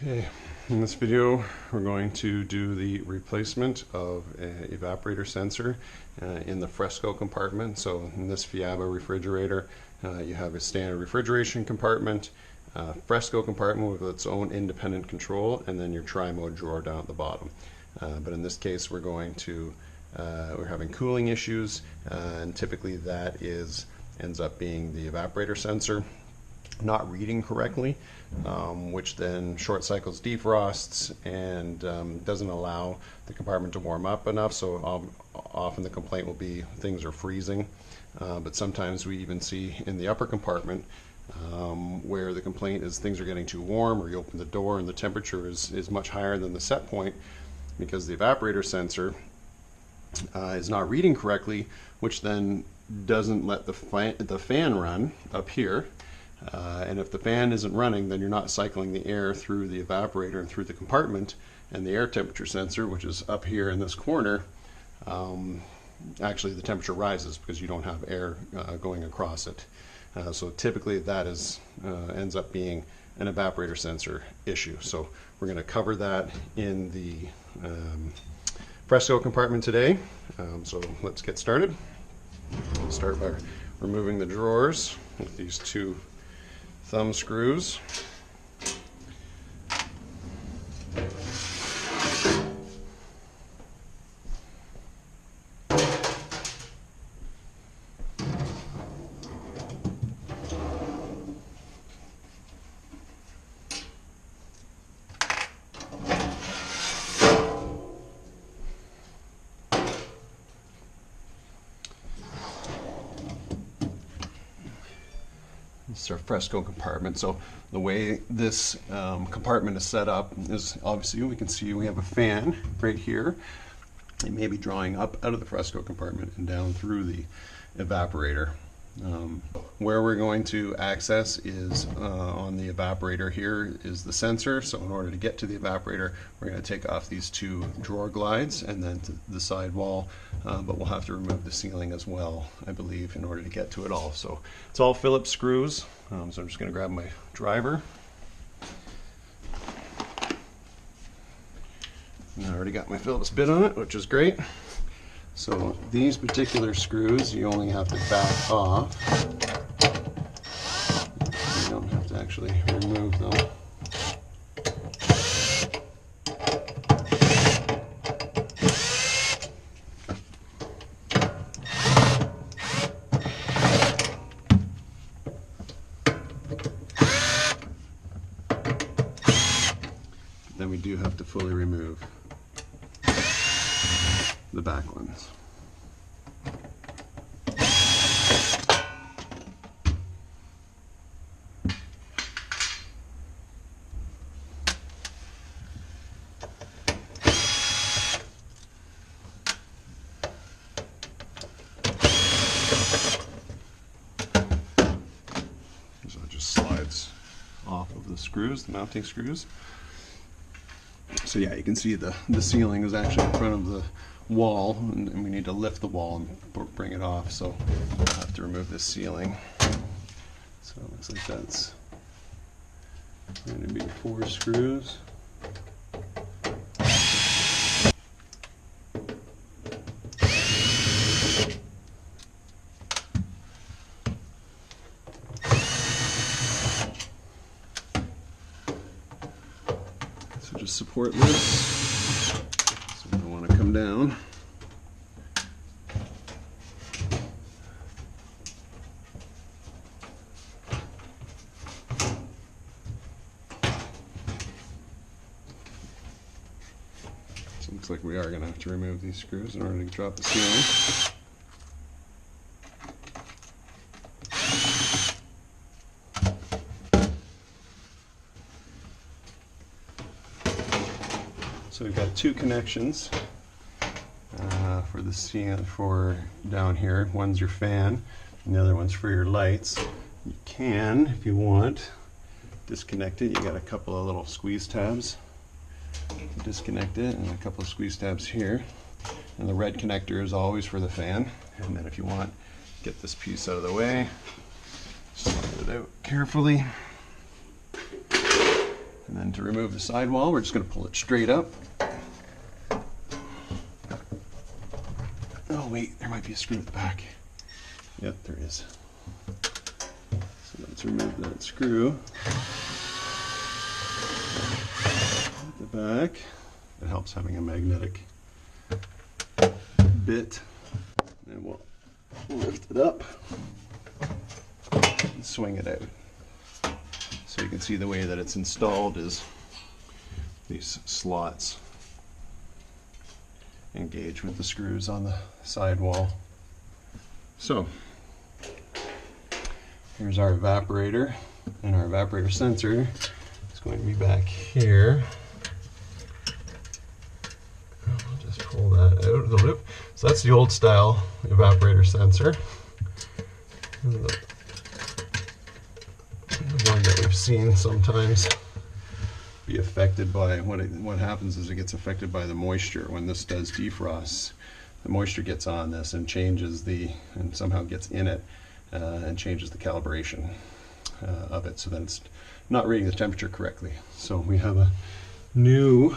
Okay, in this video we're going to do the replacement of an evaporator sensor in the Fresco compartment. So in this Fhiaba refrigerator you have a standard refrigeration compartment, Fresco compartment with its own independent control, and then your tri-mode drawer down at the bottom. But in this case we're having cooling issues, and typically that ends up being the evaporator sensor not reading correctly, which then short cycles defrosts and doesn't allow the compartment to warm up enough. So often the complaint will be things are freezing, but sometimes we even see in the upper compartment where the complaint is things are getting too warm, or you open the door and the temperature is much higher than the set point because the evaporator sensor is not reading correctly, which then doesn't let the fan run up here. And if the fan isn't running, then you're not cycling the air through the evaporator and through the compartment, and the air temperature sensor, which is up here in this corner, actually the temperature rises because you don't have air going across it. So typically that ends up being an evaporator sensor issue. So we're going to cover that in the Fresco compartment today. So let's get started. We'll start by removing the drawers with these two thumb screws. This is our Fresco compartment. So the way this compartment is set up is, obviously we can see we have a fan right here. It may be drawing up out of the Fresco compartment and down through the evaporator. Where we're going to access is on the evaporator. Here is the sensor. So in order to get to the evaporator, we're going to take off these two drawer glides and then to the side wall, but we'll have to remove the ceiling as well, I believe, in order to get to it all. So it's all Phillips screws. So I'm just going to grab my driver. And I already got my Phillips bit on it, which is great. So these particular screws you only have to back off. You don't have to actually remove them. Then we do have to fully remove the back ones. So it just slides off of the screws, the mounting screws. So yeah, you can see the ceiling is actually in front of the wall, and we need to lift the wall and bring it off. So we'll have to remove this ceiling. So it looks like that's going to be 4 screws. So just support this. So we don't want to come down. So it looks like we are going to have to remove these screws in order to drop the ceiling. So we've got 2 connections for the ceiling, for down here. One's your fan, and the other one's for your lights. You can, if you want, disconnect it. You got a couple of little squeeze tabs to disconnect it, and a couple of squeeze tabs here. And the red connector is always for the fan. And then if you want, get this piece out of the way, slide it out carefully. And then to remove the sidewall, we're just going to pull it straight up. Oh wait, there might be a screw at the back. Yep, there is. So let's remove that screw at the back. It helps having a magnetic bit. And we'll lift it up and swing it out. So you can see the way that it's installed is these slots engage with the screws on the sidewall. So here's our evaporator, and our evaporator sensor is going to be back here. I'll just pull that out of the loop. So that's the old style evaporator sensor. And the one that we've seen sometimes be affected by, what happens is it gets affected by the moisture. When this does defrost, the moisture gets on this and changes and somehow gets in it and changes the calibration of it, so that it's not reading the temperature correctly. So we have a new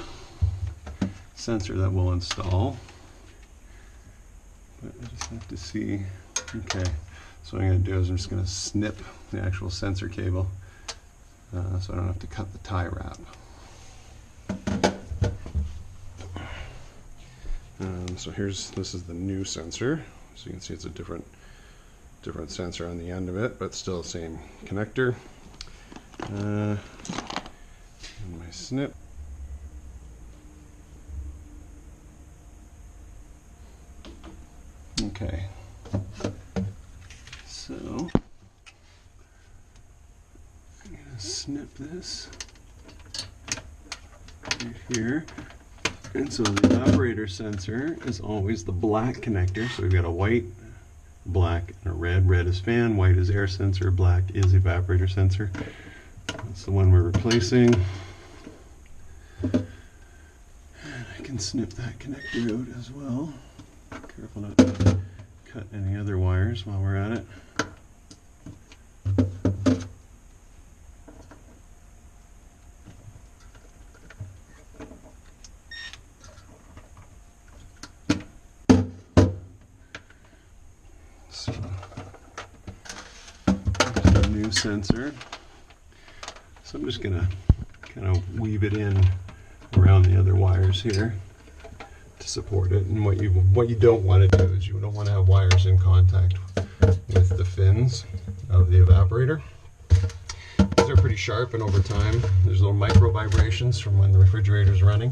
sensor that we'll install. But I just have to see. Okay, so what I'm going to do is I'm just going to snip the actual sensor cable so I don't have to cut the tie wrap. So this is the new sensor. So you can see it's a different sensor on the end of it, but still the same connector. And my snip. Okay. So I'm gonna snip this right here. And so the evaporator sensor is always the black connector. So we've got a white, black, and a red. Red is fan, white is air sensor, black is evaporator sensor. That's the one we're replacing. And I can snip that connector out as well. Careful not to cut any other wires while we're at it. So, there's the new sensor. So I'm just going to kind of weave it in around the other wires here to support it. And what you don't want to do is you don't want to have wires in contact with the fins of the evaporator. These are pretty sharp, and over time there's little micro vibrations from when the refrigerator is running,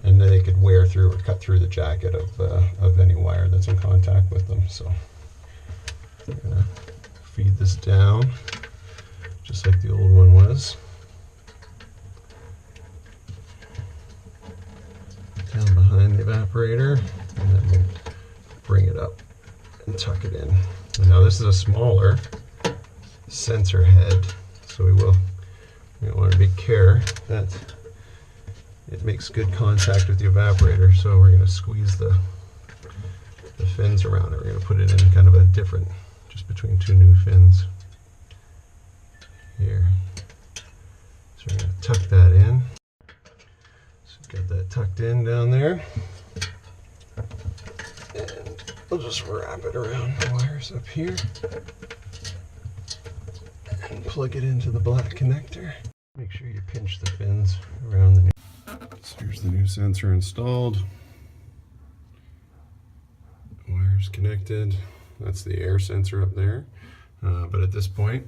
and they could wear through or cut through the jacket of any wire that's in contact with them. So I'm going to feed this down just like the old one was. Down behind the evaporator, and then we'll bring it up and tuck it in. And now this is a smaller sensor head, so we want to be care that it makes good contact with the evaporator. So we're going to squeeze the fins around it. We're going to put it in kind of a different, just between two new fins here. So we're going to tuck that in. Got that tucked in down there, and we'll just wrap it around the wires up here and plug it into the black connector. Make sure you pinch the fins around the new. So here's the new sensor installed. Wires connected. That's the air sensor up there, but at this point,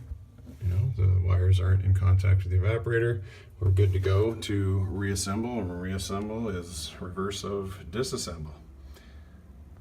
the wires aren't in contact with the evaporator. We're good to go to reassemble, and reassemble is reverse of disassemble.